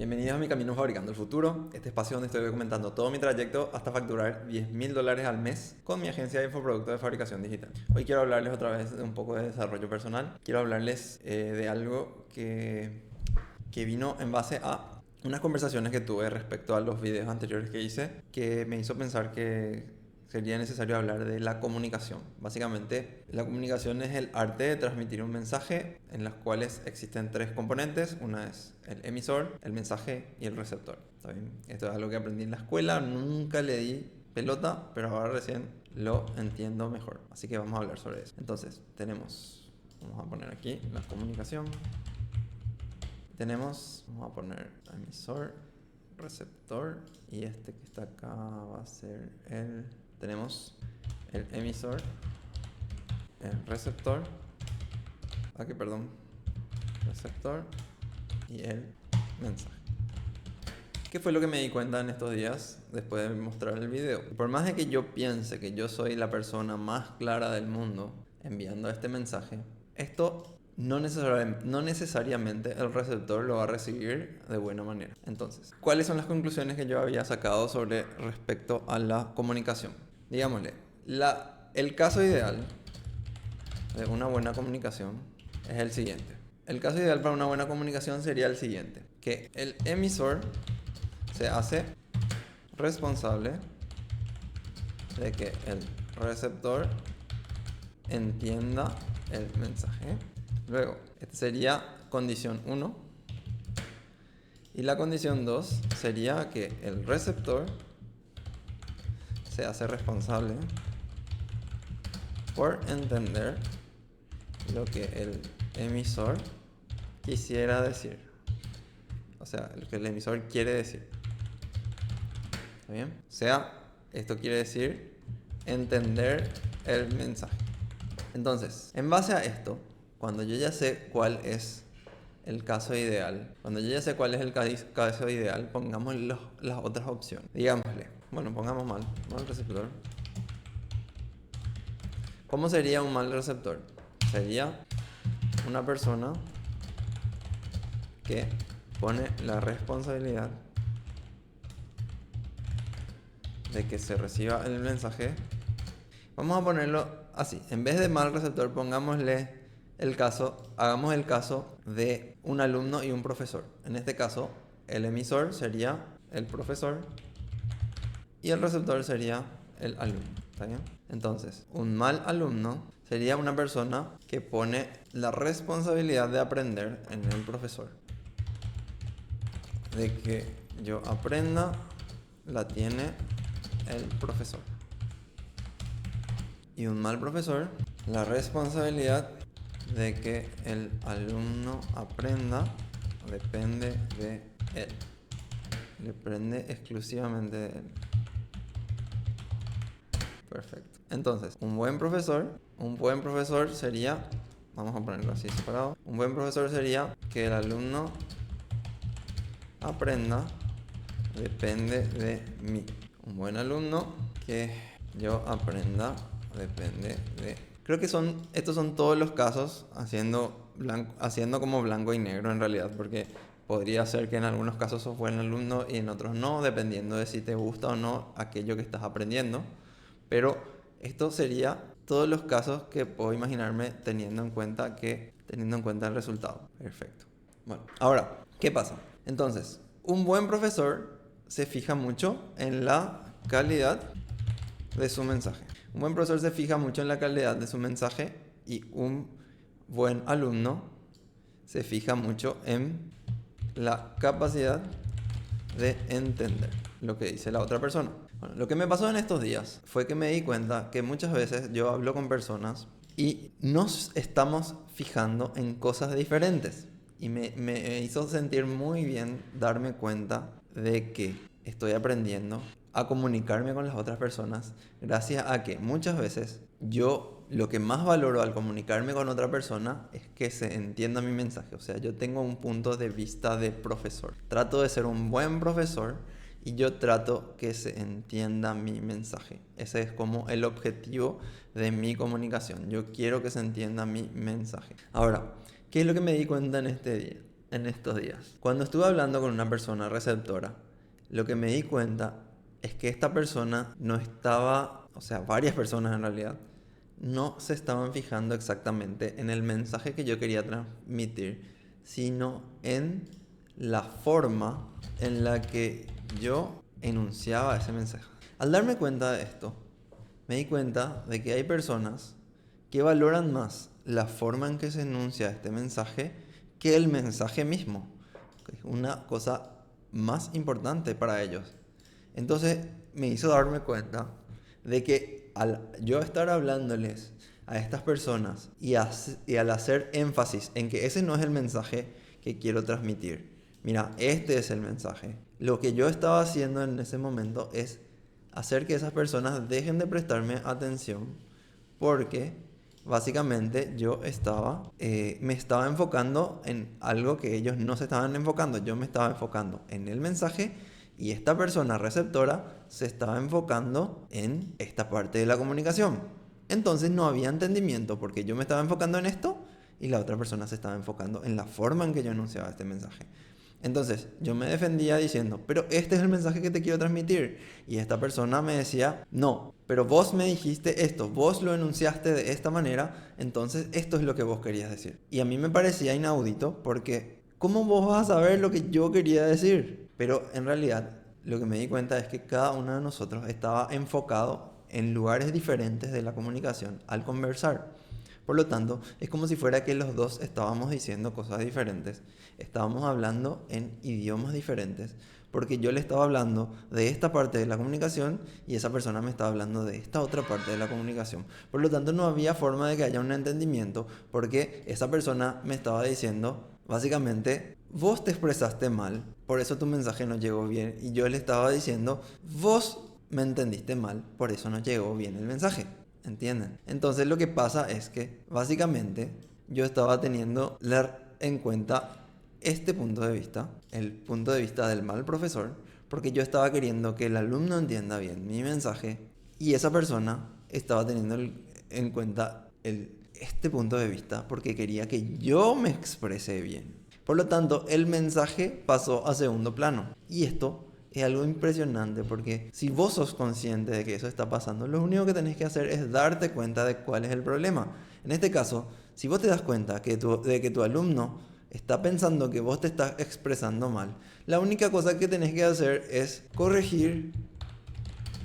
Bienvenidos a mi camino fabricando el futuro, este espacio donde estoy documentando todo mi trayecto hasta facturar $10.000 al mes con mi agencia de infoproductos de fabricación digital. Hoy quiero hablarles otra vez de un poco de desarrollo personal. Quiero hablarles de algo que vino en base a unas conversaciones que tuve respecto a los videos anteriores que hice, que me hizo pensar que sería necesario hablar de la comunicación. Básicamente, la comunicación es el arte de transmitir un mensaje en los cuales existen tres componentes. Una es el emisor, el mensaje y el receptor. ¿Está bien? Esto es algo que aprendí en la escuela, nunca le di pelota, pero ahora recién lo entiendo mejor. Así que vamos a hablar sobre eso. Entonces, vamos a poner aquí la comunicación. Vamos a poner emisor, receptor, y este que está acá va a ser tenemos el emisor, el receptor, receptor y el mensaje. ¿Qué fue lo que me di cuenta en estos días después de mostrar el video? Por más de que yo piense que yo soy la persona más clara del mundo enviando este mensaje, esto no necesariamente el receptor lo va a recibir de buena manera. Entonces, ¿cuáles son las conclusiones que yo había sacado sobre respecto a la comunicación? Digámosle, el caso ideal de una buena comunicación es el siguiente. El caso ideal para una buena comunicación sería el siguiente: que el emisor se hace responsable de que el receptor entienda el mensaje. Luego, esta sería condición 1. Y la condición 2 sería que el receptor se hace responsable por entender lo que el emisor quisiera decir. O sea, lo que el emisor quiere decir. ¿Está bien? O sea, esto quiere decir entender el mensaje. Entonces, en base a esto, cuando yo ya sé cuál es el caso ideal, pongamos las otras opciones. Digámosle, pongamos mal receptor. ¿Cómo sería un mal receptor? Sería una persona que pone la responsabilidad de que se reciba el mensaje. Vamos a ponerlo así. En vez de mal receptor, hagamos el caso de un alumno y un profesor. En este caso, el emisor sería el profesor y el receptor sería el alumno. ¿Está bien? Entonces, un mal alumno sería una persona que pone la responsabilidad de aprender en el profesor. De que yo aprenda, la tiene el profesor. Y un mal profesor, la responsabilidad de que el alumno aprenda depende de él. Depende exclusivamente de él. Perfecto. Entonces, un buen profesor sería, vamos a ponerlo así separado, un buen profesor sería que el alumno aprenda depende de mí. Un buen alumno, que yo aprenda depende de... Creo que estos son todos los casos haciendo como blanco y negro en realidad, porque podría ser que en algunos casos sos buen alumno y en otros no, dependiendo de si te gusta o no aquello que estás aprendiendo. Pero esto sería todos los casos que puedo imaginarme teniendo en cuenta el resultado. Perfecto. Bueno, ahora, ¿qué pasa? Entonces, un buen profesor se fija mucho en la calidad de su mensaje. Un buen profesor se fija mucho en la calidad de su mensaje y un buen alumno se fija mucho en la capacidad de entender lo que dice la otra persona. Bueno, lo que me pasó en estos días fue que me di cuenta que muchas veces yo hablo con personas y nos estamos fijando en cosas diferentes. Y me hizo sentir muy bien darme cuenta de que estoy aprendiendo a comunicarme con las otras personas gracias a que muchas veces yo lo que más valoro al comunicarme con otra persona es que se entienda mi mensaje. O sea, yo tengo un punto de vista de profesor. Trato de ser un buen profesor y yo trato que se entienda mi mensaje. Ese es como el objetivo de mi comunicación. Yo quiero que se entienda mi mensaje. Ahora, ¿qué es lo que me di cuenta en este día? en estos días. Cuando estuve hablando con una persona receptora, lo que me di cuenta es que esta persona no estaba, o sea, varias personas en realidad, no se estaban fijando exactamente en el mensaje que yo quería transmitir, sino en la forma en la que yo enunciaba ese mensaje. Al darme cuenta de esto, me di cuenta de que hay personas que valoran más la forma en que se enuncia este mensaje que el mensaje mismo. Es una cosa más importante para ellos. Entonces me hizo darme cuenta de que al yo estar hablándoles a estas personas y al hacer énfasis en que ese no es el mensaje que quiero transmitir, mira, este es el mensaje. Lo que yo estaba haciendo en ese momento es hacer que esas personas dejen de prestarme atención porque básicamente yo me estaba enfocando en algo que ellos no se estaban enfocando. Yo me estaba enfocando en el mensaje y esta persona receptora se estaba enfocando en esta parte de la comunicación. Entonces no había entendimiento porque yo me estaba enfocando en esto y la otra persona se estaba enfocando en la forma en que yo anunciaba este mensaje. Entonces yo me defendía diciendo, pero este es el mensaje que te quiero transmitir. Y esta persona me decía, no, pero vos me dijiste esto, vos lo enunciaste de esta manera, entonces esto es lo que vos querías decir. Y a mí me parecía inaudito porque, ¿cómo vos vas a saber lo que yo quería decir? Pero en realidad lo que me di cuenta es que cada uno de nosotros estaba enfocado en lugares diferentes de la comunicación al conversar. Por lo tanto, es como si fuera que los dos estábamos diciendo cosas diferentes, estábamos hablando en idiomas diferentes, porque yo le estaba hablando de esta parte de la comunicación y esa persona me estaba hablando de esta otra parte de la comunicación. Por lo tanto, no había forma de que haya un entendimiento, porque esa persona me estaba diciendo, básicamente, vos te expresaste mal, por eso tu mensaje no llegó bien, y yo le estaba diciendo, vos me entendiste mal, por eso no llegó bien el mensaje. ¿Entienden? Entonces lo que pasa es que básicamente yo estaba teniendo en cuenta este punto de vista, el punto de vista del mal profesor, porque yo estaba queriendo que el alumno entienda bien mi mensaje y esa persona estaba teniendo en cuenta este punto de vista porque quería que yo me exprese bien. Por lo tanto, el mensaje pasó a segundo plano y esto es algo impresionante porque si vos sos consciente de que eso está pasando, lo único que tenés que hacer es darte cuenta de cuál es el problema. En este caso, si vos te das cuenta de que tu alumno está pensando que vos te estás expresando mal, la única cosa que tenés que hacer es corregir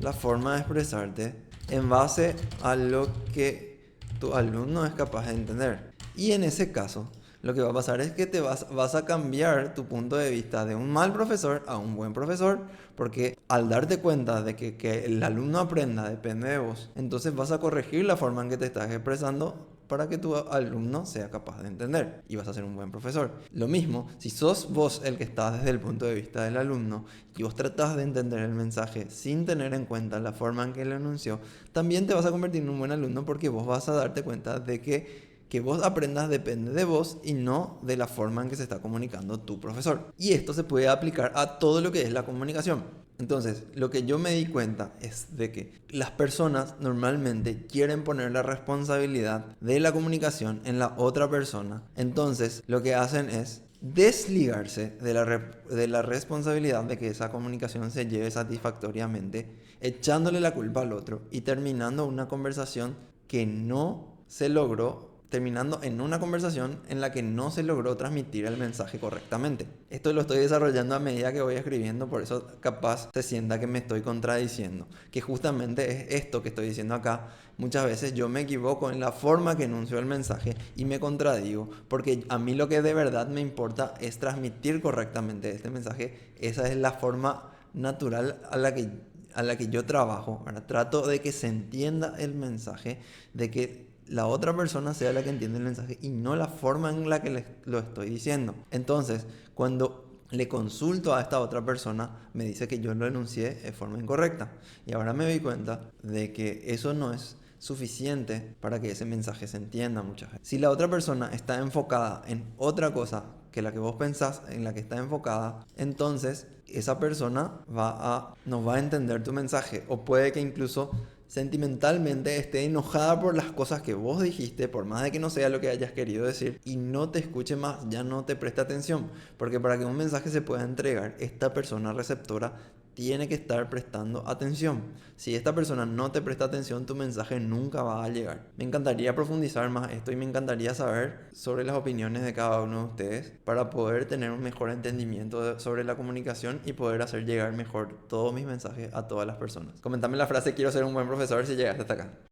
la forma de expresarte en base a lo que tu alumno es capaz de entender. Y en ese caso, lo que va a pasar es que vas a cambiar tu punto de vista de un mal profesor a un buen profesor, porque al darte cuenta de que el alumno aprenda depende de vos, entonces vas a corregir la forma en que te estás expresando para que tu alumno sea capaz de entender y vas a ser un buen profesor. Lo mismo, si sos vos el que estás desde el punto de vista del alumno y vos tratás de entender el mensaje sin tener en cuenta la forma en que lo anunció, también te vas a convertir en un buen alumno porque vos vas a darte cuenta de que vos aprendas depende de vos y no de la forma en que se está comunicando tu profesor. Y esto se puede aplicar a todo lo que es la comunicación. Entonces, lo que yo me di cuenta es de que las personas normalmente quieren poner la responsabilidad de la comunicación en la otra persona. Entonces, lo que hacen es desligarse de la responsabilidad de que esa comunicación se lleve satisfactoriamente, echándole la culpa al otro y terminando una conversación que no se logró, terminando en una conversación en la que no se logró transmitir el mensaje correctamente. Esto lo estoy desarrollando a medida que voy escribiendo, por eso capaz se sienta que me estoy contradiciendo, que justamente es esto que estoy diciendo acá. Muchas veces yo me equivoco en la forma que enuncio el mensaje y me contradigo, porque a mí lo que de verdad me importa es transmitir correctamente este mensaje. Esa es la forma natural a la que yo trabajo. Ahora trato de que se entienda el mensaje, de que la otra persona sea la que entiende el mensaje y no la forma en la que lo estoy diciendo. Entonces, cuando le consulto a esta otra persona, me dice que yo lo enuncié de forma incorrecta. Y ahora me doy cuenta de que eso no es suficiente para que ese mensaje se entienda muchas veces. Si la otra persona está enfocada en otra cosa que la que vos pensás en la que está enfocada, entonces esa persona no va a entender tu mensaje, o puede que incluso sentimentalmente esté enojada por las cosas que vos dijiste, por más de que no sea lo que hayas querido decir, y no te escuche más, ya no te preste atención. Porque para que un mensaje se pueda entregar, esta persona receptora tiene que estar prestando atención. Si esta persona no te presta atención, tu mensaje nunca va a llegar. Me encantaría profundizar más esto y me encantaría saber sobre las opiniones de cada uno de ustedes para poder tener un mejor entendimiento sobre la comunicación y poder hacer llegar mejor todos mis mensajes a todas las personas. Comentame la frase: quiero ser un buen profesor, si llegaste hasta acá.